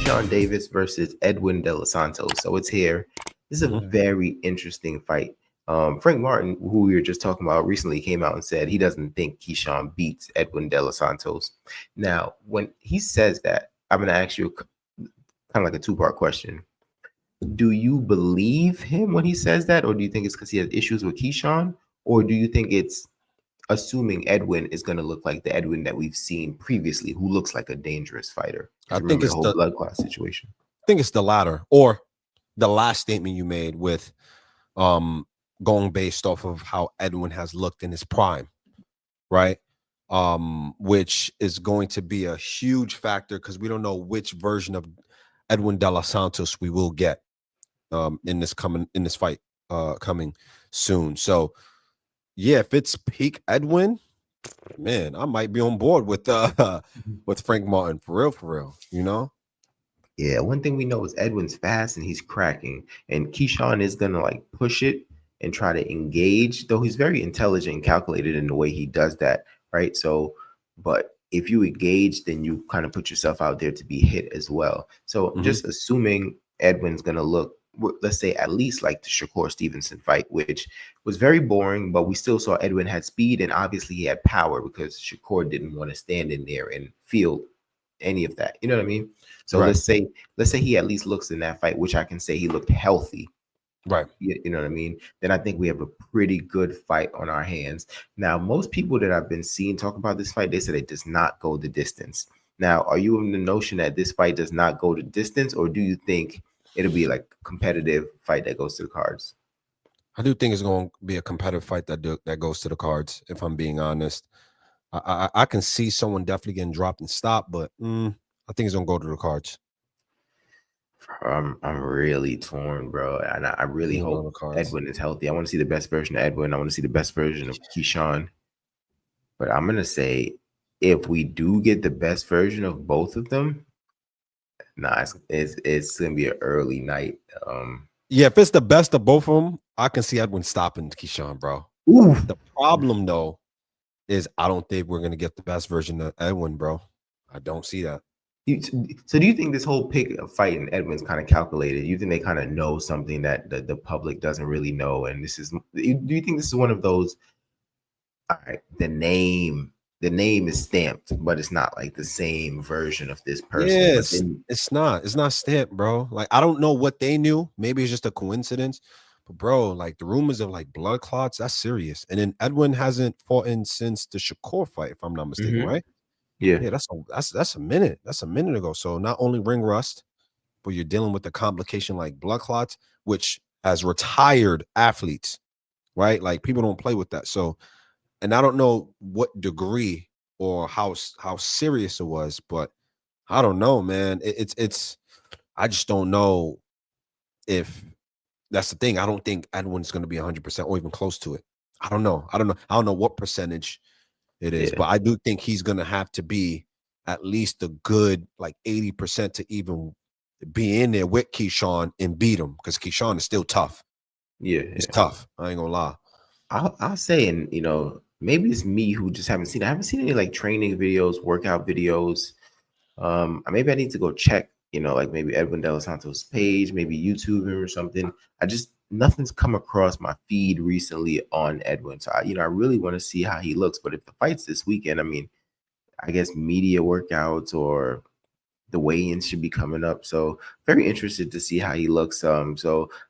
Keyshawn Davis versus Edwin De Los Santos. So it's here. This is a very interesting fight. Frank Martin, who we were just talking about recently, came out and said he doesn't think Keyshawn beats Edwin De Los Santos. Now, when he says that, I'm going to ask you kind of like a two-part question. Do you believe him when he says that, or do you think it's because he has issues with Keyshawn, or do you think it's assuming Edwin is going to look like the Edwin that we've seen previously, who looks like a dangerous fighter? I think it's the whole blood clot situation. I think it's the latter, or the last statement you made with going based off of how Edwin has looked in his prime, right? Which is going to be a huge factor because we don't know which version of Edwin De Los Santos we will get in this fight coming soon. So yeah, if it's peak Edwin, man, I might be on board with Frank Martin for real, you know? Yeah, one thing we know is Edwin's fast and he's cracking, and Keyshawn is gonna like push it and try to engage, though he's very intelligent and calculated in the way he does that, right? So, but if you engage, then you kind of put yourself out there to be hit as well. So just assuming Edwin's gonna look, let's say, at least like the Shakur Stevenson fight, which was very boring, but we still saw Edwin had speed and obviously he had power because Shakur didn't want to stand in there and field any of that. You know what I mean? So let's say he at least looks in that fight, which I can say he looked healthy. Right. You know what I mean? Then I think we have a pretty good fight on our hands. Now, most people that I've been seeing talk about this fight, they said it does not go the distance. Now, are you in the notion that this fight does not go the distance, or do you think it'll be like a competitive fight that goes to the cards? I do think it's going to be a competitive fight that goes to the cards, if I'm being honest. I can see someone definitely getting dropped and stopped, but I think it's going to go to the cards. I'm really torn, bro, and I really hope Edwin is healthy. I want to see the best version of Edwin. I want to see the best version of Keyshawn. But I'm gonna say, if we do get the best version of both of them, it's gonna be an early night. Yeah, if it's the best of both of them, I can see Edwin stopping Keyshawn, bro. Oof. The problem though is I don't think we're gonna get the best version of Edwin, bro. I don't see that. So do you think this whole pick of fight in Edwin's kind of calculated? You think they kind of know something that the public doesn't really know? And do you think this is one of those, all right, the name is stamped, but it's not like the same version of this person? Yes, it's not stamped, bro. Like, I don't know what they knew. Maybe it's just a coincidence. But bro, like the rumors of like blood clots, that's serious. And then Edwin hasn't fought in since the Shakur fight, if I'm not mistaken, right? Yeah, that's a minute. That's a minute ago. So not only ring rust, but you're dealing with the complication like blood clots, which has retired athletes, right? Like people don't play with that. So, and I don't know what degree or how serious it was, but I don't know, man. It's I just don't know if that's the thing. I don't think Edwin's going to be 100% or even close to it. I don't know what percentage it is, but I do think he's going to have to be at least a good like 80% to even be in there with Keyshawn and beat him, because Keyshawn is still tough. Yeah, it's tough. I ain't gonna lie. I'll say, and maybe it's me who just haven't seen. I haven't seen any like training videos, workout videos. Maybe I need to go check. Like maybe Edwin De Los Santos' page, maybe YouTube or something. Nothing's come across my feed recently on Edwin. So I really want to see how he looks. But if the fight's this weekend, I mean, I guess media workouts or the weigh-ins should be coming up. So very interested to see how he looks. So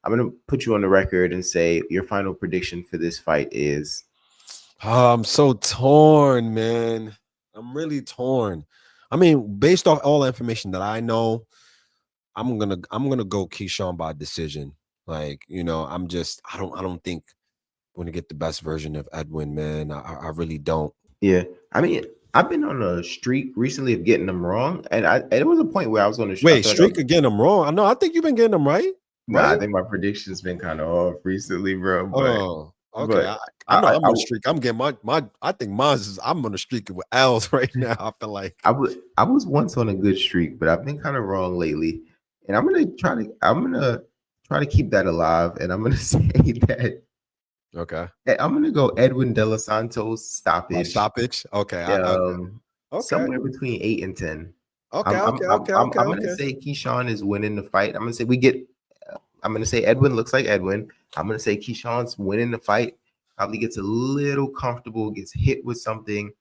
I'm gonna put you on the record and say your final prediction for this fight is. I'm so torn, man. I'm really torn. I mean, based off all the information that I know, I'm gonna go Keyshawn by decision. Like, I don't think we're gonna get the best version of Edwin, man. I really don't. Yeah, I mean, I've been on a streak recently of getting them wrong, and it was a point where I was on a streak of getting them wrong. I think you've been getting them right. Nah, I think my prediction's been kind of off recently, bro. But, okay. I know I'm on a streak. I'm getting my. I think I'm on a streak with L's right now. I feel like I was once on a good streak, but I've been kind of wrong lately, and I'm gonna try to keep that alive, and I'm gonna say that. Okay. I'm gonna go Edwin De Los Santos stoppage. Stoppage. Okay. Somewhere between 8 and 10. Okay, okay, okay, okay, I'm gonna okay. say Keyshawn is winning the fight. I'm gonna say we get. I'm gonna say Edwin looks like Edwin. I'm gonna say Keyshawn's winning the fight. Probably gets a little comfortable, gets hit with something,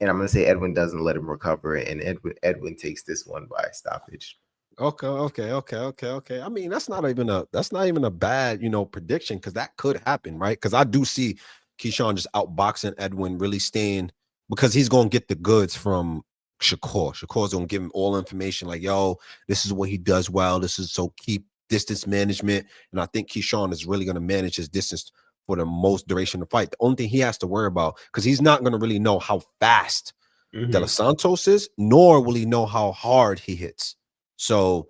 and I'm gonna say Edwin doesn't let him recover, and Edwin takes this one by stoppage. Okay, okay, okay, okay, okay. I mean, that's not even a bad, prediction, because that could happen, right? Because I do see Keyshawn just outboxing Edwin, really staying, because he's gonna get the goods from Shakur. Shakur's gonna give him all information, like, yo, this is what he does well. This is so keep distance management. And I think Keyshawn is really gonna manage his distance for the most duration of the fight. The only thing he has to worry about, because he's not gonna really know how fast De Los Mm-hmm. Santos is, nor will he know how hard he hits. So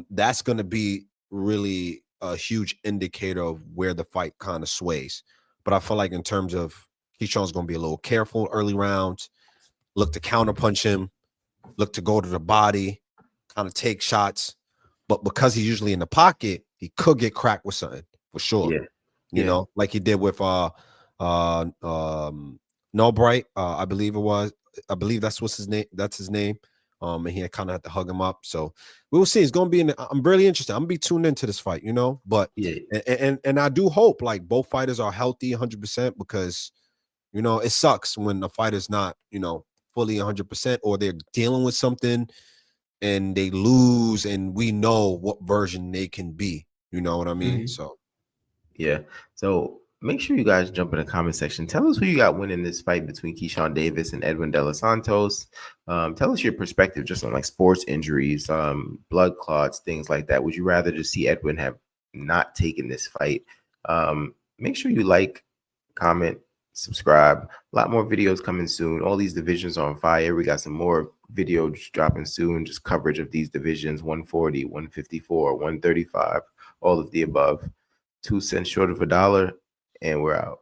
that's going to be really a huge indicator of where the fight kind of sways. But I feel like in terms of Keyshawn's going to be a little careful early rounds, look to counterpunch him, look to go to the body, kind of take shots. But because he's usually in the pocket, he could get cracked with something for sure. Yeah, yeah, Like he did with Nobright, I believe it was. I believe that's what's his name. That's his name. And he kind of had to hug him up. So we will see. It's gonna be I'm really interested. I'm gonna be tuned into this fight, But yeah. and I do hope like both fighters are healthy 100%, because it sucks when a fighter's not, fully 100%, or they're dealing with something and they lose, and we know what version they can be. You know what I mean? Mm-hmm. So Yeah. So make sure you guys jump in the comment section. Tell us who you got winning this fight between Keyshawn Davis and Edwin De Los Santos. Tell us your perspective just on like sports injuries, blood clots, things like that. Would you rather just see Edwin have not taken this fight? Make sure you like, comment, subscribe. A lot more videos coming soon. All these divisions are on fire. We got some more videos dropping soon. Just coverage of these divisions: 140, 154, 135, all of the above. 2 cents short of a dollar, and we're out.